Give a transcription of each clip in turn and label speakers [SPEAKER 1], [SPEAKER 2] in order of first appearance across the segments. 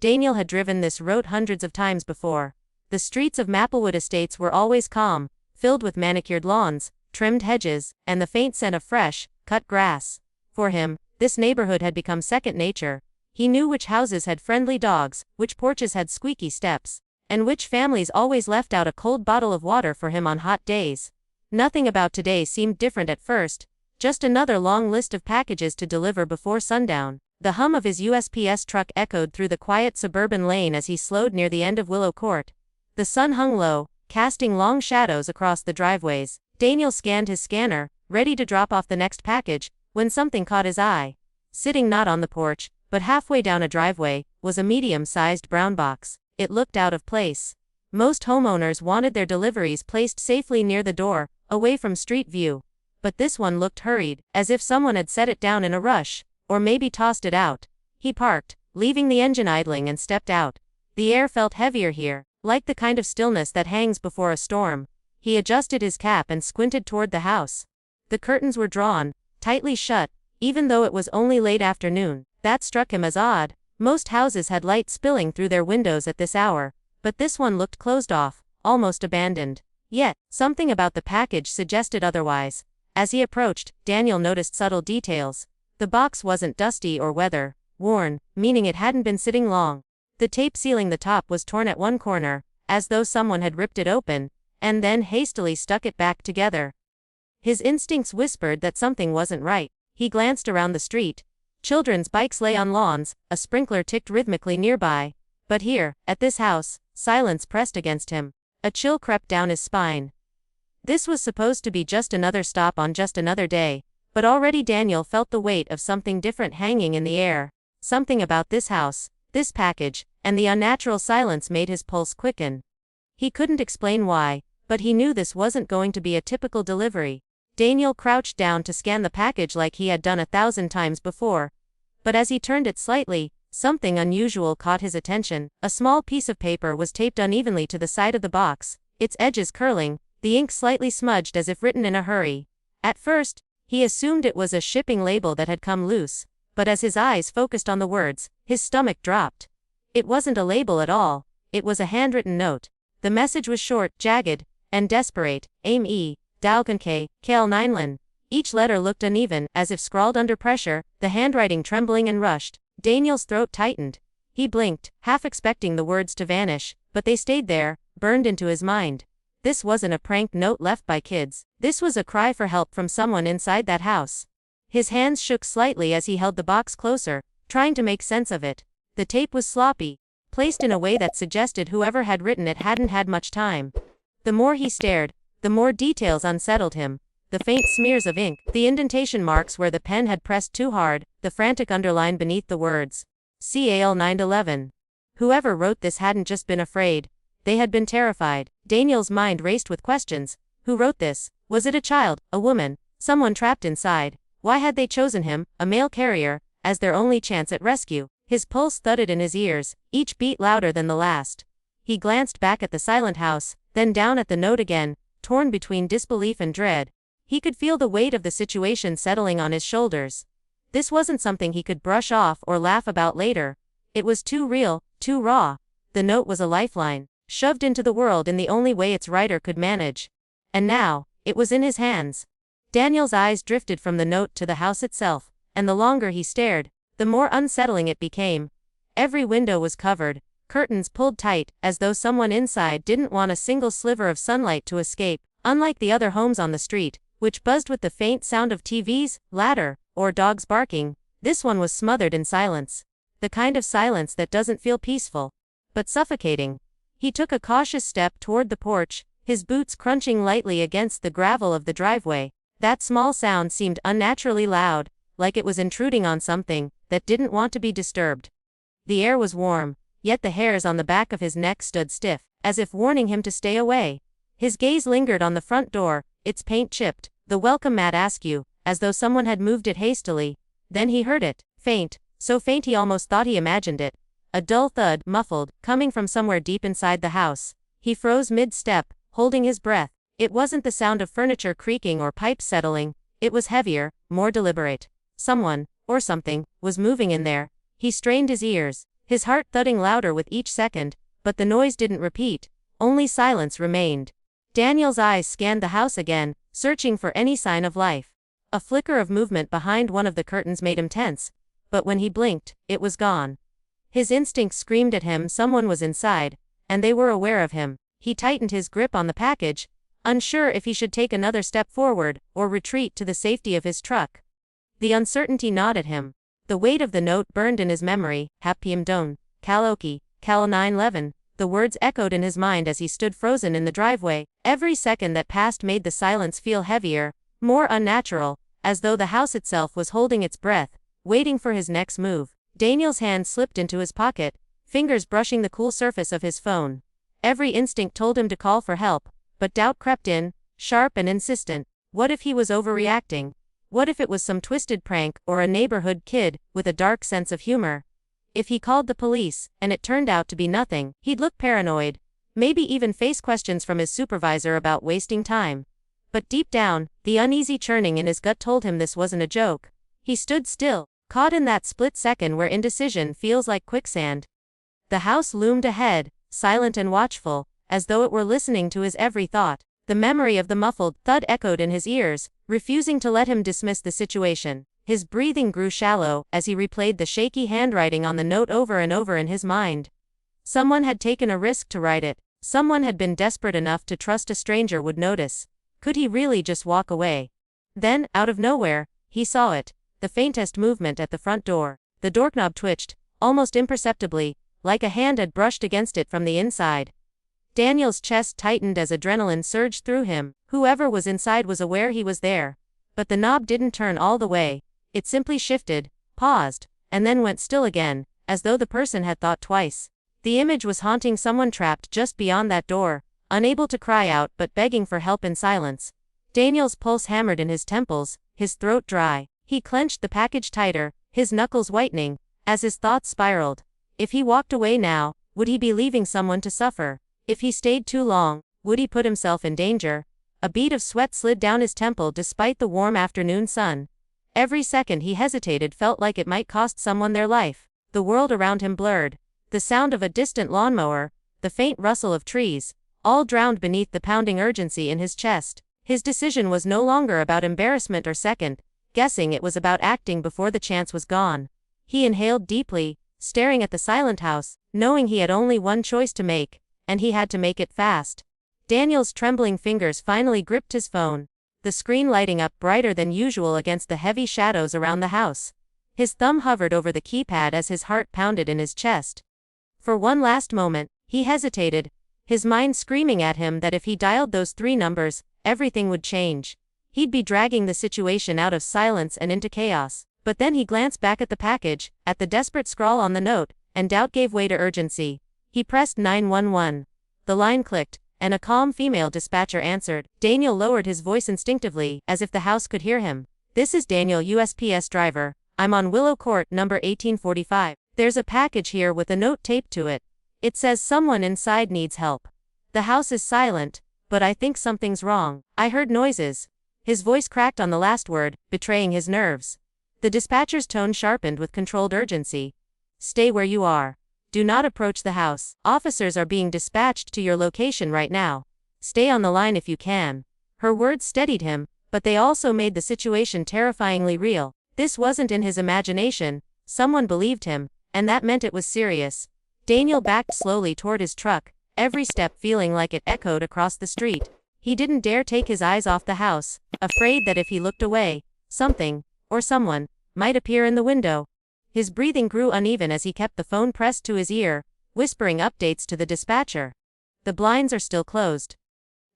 [SPEAKER 1] Daniel had driven this road hundreds of times before. The streets of Maplewood Estates were always calm, filled with manicured lawns, trimmed hedges, and the faint scent of fresh, cut grass. For him, this neighborhood had become second nature. He knew which houses had friendly dogs, which porches had squeaky steps, and which families always left out a cold bottle of water for him on hot days. Nothing about today seemed different at first, just another long list of packages to deliver before sundown. The hum of his USPS truck echoed through the quiet suburban lane as he slowed near the end of Willow Court. The sun hung low, casting long shadows across the driveways. Daniel scanned his scanner, ready to drop off the next package, when something caught his eye. Sitting not on the porch, but halfway down a driveway, was a medium-sized brown box. It looked out of place. Most homeowners wanted their deliveries placed safely near the door, away from street view. But this one looked hurried, as if someone had set it down in a rush, or maybe tossed it out. He parked, leaving the engine idling, and stepped out. The air felt heavier here, like the kind of stillness that hangs before a storm. He adjusted his cap and squinted toward the house. The curtains were drawn, tightly shut, even though it was only late afternoon. That struck him as odd. Most houses had light spilling through their windows at this hour, but this one looked closed off, almost abandoned. Yet, something about the package suggested otherwise. As he approached, Daniel noticed subtle details. The box wasn't dusty or weather-worn, meaning it hadn't been sitting long. The tape sealing the top was torn at one corner, as though someone had ripped it open, and then hastily stuck it back together. His instincts whispered that something wasn't right. He glanced around the street. Children's bikes lay on lawns, a sprinkler ticked rhythmically nearby. But here, at this house, silence pressed against him. A chill crept down his spine. This was supposed to be just another stop on just another day, but already Daniel felt the weight of something different hanging in the air. Something about this house, this package, and the unnatural silence made his pulse quicken. He couldn't explain why, but he knew this wasn't going to be a typical delivery. Daniel crouched down to scan the package like he had done 1,000 times before. But as he turned it slightly, something unusual caught his attention. A small piece of paper was taped unevenly to the side of the box, its edges curling, the ink slightly smudged as if written in a hurry. At first, he assumed it was a shipping label that had come loose, but as his eyes focused on the words, his stomach dropped. It wasn't a label at all, it was a handwritten note. The message was short, jagged, and desperate. Aim E. Dalganke, Kale Ninelan. Each letter looked uneven, as if scrawled under pressure, the handwriting trembling and rushed. Daniel's throat tightened. He blinked, half expecting the words to vanish, but they stayed there, burned into his mind. This wasn't a prank note left by kids. This was a cry for help from someone inside that house. His hands shook slightly as he held the box closer, trying to make sense of it. The tape was sloppy, placed in a way that suggested whoever had written it hadn't had much time. The more he stared, the more details unsettled him. The faint smears of ink, the indentation marks where the pen had pressed too hard, the frantic underline beneath the words. CAL 911. Whoever wrote this hadn't just been afraid. They had been terrified. Daniel's mind raced with questions. Who wrote this? Was it a child, a woman, someone trapped inside? Why had they chosen him, a mail carrier, as their only chance at rescue? His pulse thudded in his ears, each beat louder than the last. He glanced back at the silent house, then down at the note again, torn between disbelief and dread. He could feel the weight of the situation settling on his shoulders. This wasn't something he could brush off or laugh about later. It was too real, too raw. The note was a lifeline, shoved into the world in the only way its writer could manage. And now, it was in his hands. Daniel's eyes drifted from the note to the house itself, and the longer he stared, the more unsettling it became. Every window was covered, curtains pulled tight, as though someone inside didn't want a single sliver of sunlight to escape. Unlike the other homes on the street, which buzzed with the faint sound of TVs, ladder, or dogs barking, this one was smothered in silence. The kind of silence that doesn't feel peaceful, but suffocating. He took a cautious step toward the porch, his boots crunching lightly against the gravel of the driveway. That small sound seemed unnaturally loud, like it was intruding on something that didn't want to be disturbed. The air was warm, yet the hairs on the back of his neck stood stiff, as if warning him to stay away. His gaze lingered on the front door, its paint chipped, the welcome mat askew, as though someone had moved it hastily. Then he heard it, faint, so faint he almost thought he imagined it. A dull thud, muffled, coming from somewhere deep inside the house. He froze mid-step, holding his breath. It wasn't the sound of furniture creaking or pipes settling. It was heavier, more deliberate. Someone, or something, was moving in there. He strained his ears, his heart thudding louder with each second, but the noise didn't repeat, only silence remained. Daniel's eyes scanned the house again, searching for any sign of life. A flicker of movement behind one of the curtains made him tense, but when he blinked, it was gone. His instincts screamed at him someone was inside, and they were aware of him. He tightened his grip on the package, unsure if he should take another step forward or retreat to the safety of his truck. The uncertainty gnawed at him. The weight of the note burned in his memory. Happiam Don, Kaloki, Cal 911. The words echoed in his mind as he stood frozen in the driveway. Every second that passed made the silence feel heavier, more unnatural, as though the house itself was holding its breath, waiting for his next move. Daniel's hand slipped into his pocket, fingers brushing the cool surface of his phone. Every instinct told him to call for help, but doubt crept in, sharp and insistent. What if he was overreacting? What if it was some twisted prank or a neighborhood kid with a dark sense of humor? If he called the police, and it turned out to be nothing, he'd look paranoid, maybe even face questions from his supervisor about wasting time. But deep down, the uneasy churning in his gut told him this wasn't a joke. He stood still, caught in that split second where indecision feels like quicksand. The house loomed ahead, silent and watchful, as though it were listening to his every thought. The memory of the muffled thud echoed in his ears, refusing to let him dismiss the situation. His breathing grew shallow as he replayed the shaky handwriting on the note over and over in his mind. Someone had taken a risk to write it. Someone had been desperate enough to trust a stranger would notice. Could he really just walk away? Then, out of nowhere, he saw it. The faintest movement at the front door. The doorknob twitched, almost imperceptibly, like a hand had brushed against it from the inside. Daniel's chest tightened as adrenaline surged through him. Whoever was inside was aware he was there. But the knob didn't turn all the way. It simply shifted, paused, and then went still again, as though the person had thought twice. The image was haunting someone trapped just beyond that door, unable to cry out but begging for help in silence. Daniel's pulse hammered in his temples, his throat dry. He clenched the package tighter, his knuckles whitening, as his thoughts spiraled. If he walked away now, would he be leaving someone to suffer? If he stayed too long, would he put himself in danger? A bead of sweat slid down his temple despite the warm afternoon sun. Every second he hesitated felt like it might cost someone their life. The world around him blurred. The sound of a distant lawnmower, the faint rustle of trees, all drowned beneath the pounding urgency in his chest. His decision was no longer about embarrassment or second guessing, it was about acting before the chance was gone. He inhaled deeply, staring at the silent house, knowing he had only one choice to make, and he had to make it fast. Daniel's trembling fingers finally gripped his phone, the screen lighting up brighter than usual against the heavy shadows around the house. His thumb hovered over the keypad as his heart pounded in his chest. For one last moment, he hesitated, his mind screaming at him that if he dialed those 3 numbers, everything would change. He'd be dragging the situation out of silence and into chaos. But then he glanced back at the package, at the desperate scrawl on the note, and doubt gave way to urgency. He pressed 911. The line clicked, and a calm female dispatcher answered. Daniel lowered his voice instinctively, as if the house could hear him. "This is Daniel, USPS driver. I'm on Willow Court, number 1845. There's a package here with a note taped to it. It says someone inside needs help. The house is silent, but I think something's wrong. I heard noises." His voice cracked on the last word, betraying his nerves. The dispatcher's tone sharpened with controlled urgency. "Stay where you are. Do not approach the house. Officers are being dispatched to your location right now. Stay on the line if you can." Her words steadied him, but they also made the situation terrifyingly real. This wasn't in his imagination, someone believed him, and that meant it was serious. Daniel backed slowly toward his truck, every step feeling like it echoed across the street. He didn't dare take his eyes off the house, afraid that if he looked away, something, or someone, might appear in the window. His breathing grew uneven as he kept the phone pressed to his ear, whispering updates to the dispatcher. "The blinds are still closed.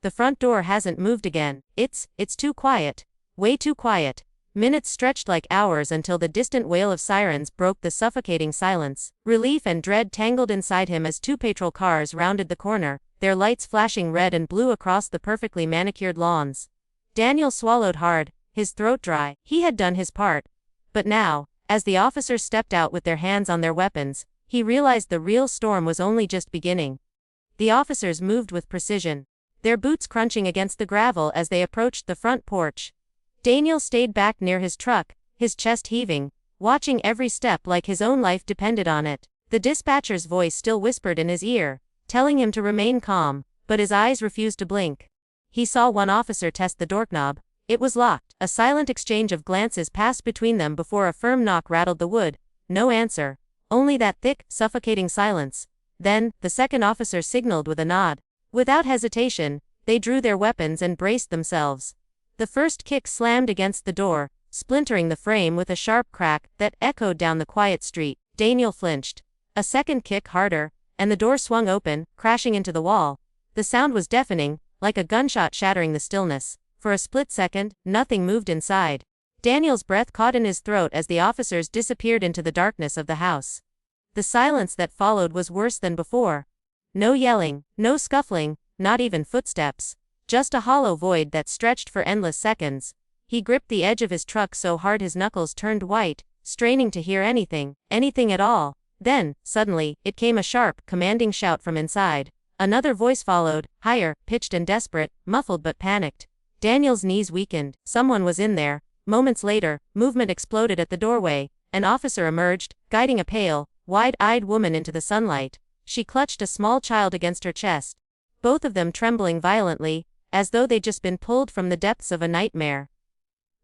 [SPEAKER 1] The front door hasn't moved again. It's too quiet. Way too quiet." Minutes stretched like hours until the distant wail of sirens broke the suffocating silence. Relief and dread tangled inside him as 2 patrol cars rounded the corner, their lights flashing red and blue across the perfectly manicured lawns. Daniel swallowed hard, his throat dry. He had done his part. But now, as the officers stepped out with their hands on their weapons, he realized the real storm was only just beginning. The officers moved with precision, their boots crunching against the gravel as they approached the front porch. Daniel stayed back near his truck, his chest heaving, watching every step like his own life depended on it. The dispatcher's voice still whispered in his ear, telling him to remain calm, but his eyes refused to blink. He saw one officer test the doorknob. It was locked. A silent exchange of glances passed between them before a firm knock rattled the wood. No answer. Only that thick, suffocating silence. Then, the second officer signaled with a nod. Without hesitation, they drew their weapons and braced themselves. The first kick slammed against the door, splintering the frame with a sharp crack that echoed down the quiet street. Daniel flinched. A second kick harder, and the door swung open, crashing into the wall. The sound was deafening, like a gunshot shattering the stillness. For a split second, nothing moved inside. Daniel's breath caught in his throat as the officers disappeared into the darkness of the house. The silence that followed was worse than before. No yelling, no scuffling, not even footsteps. Just a hollow void that stretched for endless seconds. He gripped the edge of his truck so hard his knuckles turned white, straining to hear anything at all. Then, suddenly, it came a sharp, commanding shout from inside. Another voice followed, higher, pitched and desperate, muffled but panicked. Daniel's knees weakened. Someone was in there. Moments later, movement exploded at the doorway. An officer emerged, guiding a pale, wide-eyed woman into the sunlight. She clutched a small child against her chest, both of them trembling violently, as though they'd just been pulled from the depths of a nightmare.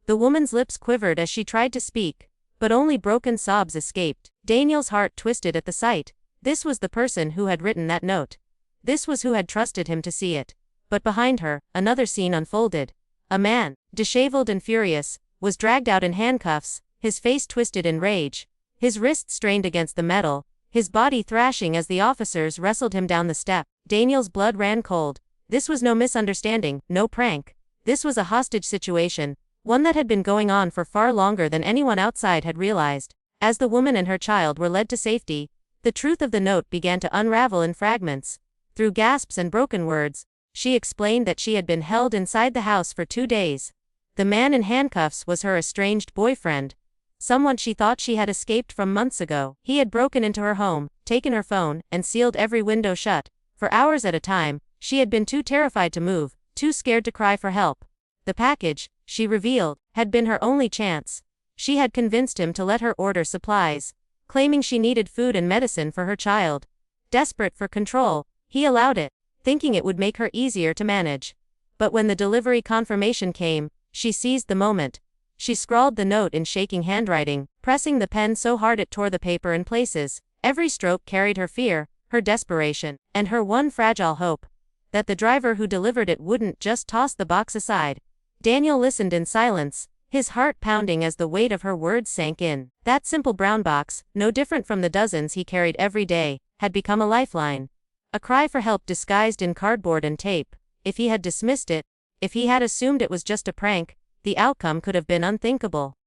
[SPEAKER 1] The woman's lips quivered as she tried to speak, but only broken sobs escaped. Daniel's heart twisted at the sight. This was the person who had written that note. This was who had trusted him to see it. But behind her, another scene unfolded. A man, disheveled and furious, was dragged out in handcuffs, his face twisted in rage, his wrists strained against the metal, his body thrashing as the officers wrestled him down the step. Daniel's blood ran cold. This was no misunderstanding, no prank. This was a hostage situation, one that had been going on for far longer than anyone outside had realized. As the woman and her child were led to safety, the truth of the note began to unravel in fragments. Through gasps and broken words, she explained that she had been held inside the house for 2 days. The man in handcuffs was her estranged boyfriend, someone she thought she had escaped from months ago. He had broken into her home, taken her phone, and sealed every window shut. For hours at a time, she had been too terrified to move, too scared to cry for help. The package, she revealed, had been her only chance. She had convinced him to let her order supplies, claiming she needed food and medicine for her child. Desperate for control, he allowed it, thinking it would make her easier to manage. But when the delivery confirmation came, she seized the moment. She scrawled the note in shaking handwriting, pressing the pen so hard it tore the paper in places. Every stroke carried her fear, her desperation, and her one fragile hope, that the driver who delivered it wouldn't just toss the box aside. Daniel listened in silence, his heart pounding as the weight of her words sank in. That simple brown box, no different from the dozens he carried every day, had become a lifeline. A cry for help disguised in cardboard and tape. If he had dismissed it, if he had assumed it was just a prank, the outcome could have been unthinkable.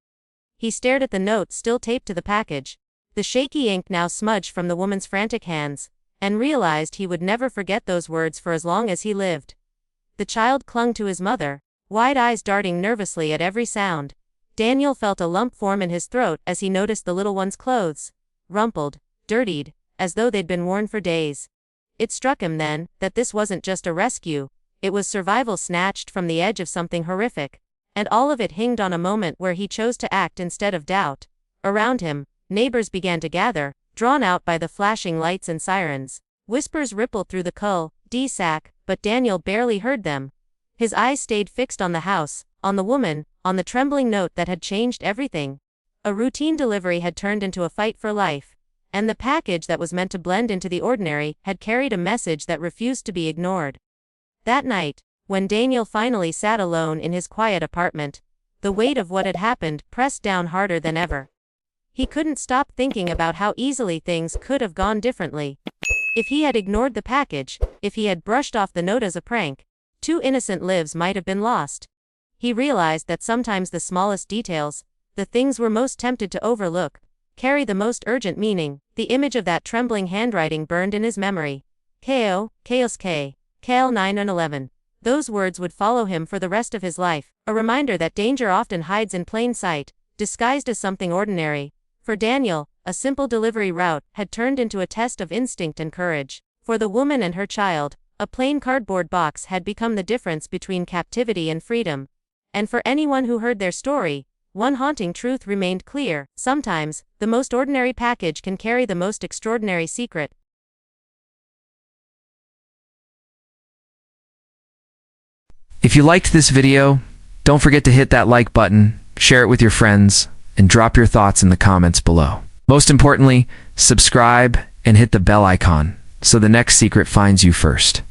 [SPEAKER 1] He stared at the note still taped to the package, the shaky ink now smudged from the woman's frantic hands, and realized he would never forget those words for as long as he lived. The child clung to his mother, wide eyes darting nervously at every sound. Daniel felt a lump form in his throat as he noticed the little one's clothes, rumpled, dirtied, as though they'd been worn for days. It struck him then that this wasn't just a rescue, it was survival snatched from the edge of something horrific. And all of it hinged on a moment where he chose to act instead of doubt. Around him, neighbors began to gather, drawn out by the flashing lights and sirens. Whispers rippled through the cul-de-sac, but Daniel barely heard them. His eyes stayed fixed on the house, on the woman, on the trembling note that had changed everything. A routine delivery had turned into a fight for life, and the package that was meant to blend into the ordinary had carried a message that refused to be ignored. That night, when Daniel finally sat alone in his quiet apartment, the weight of what had happened pressed down harder than ever. He couldn't stop thinking about how easily things could have gone differently. If he had ignored the package, if he had brushed off the note as a prank, 2 innocent lives might have been lost. He realized that sometimes the smallest details, the things we're most tempted to overlook, carry the most urgent meaning. The image of that trembling handwriting burned in his memory. Chaos Cal 9 and 11. Those words would follow him for the rest of his life, a reminder that danger often hides in plain sight, disguised as something ordinary. For Daniel, a simple delivery route had turned into a test of instinct and courage. For the woman and her child, a plain cardboard box had become the difference between captivity and freedom. And for anyone who heard their story, one haunting truth remained clear: sometimes, the most ordinary package can carry the most extraordinary secret.
[SPEAKER 2] If you liked this video, don't forget to hit that like button, share it with your friends, and drop your thoughts in the comments below. Most importantly, subscribe and hit the bell icon so the next secret finds you first.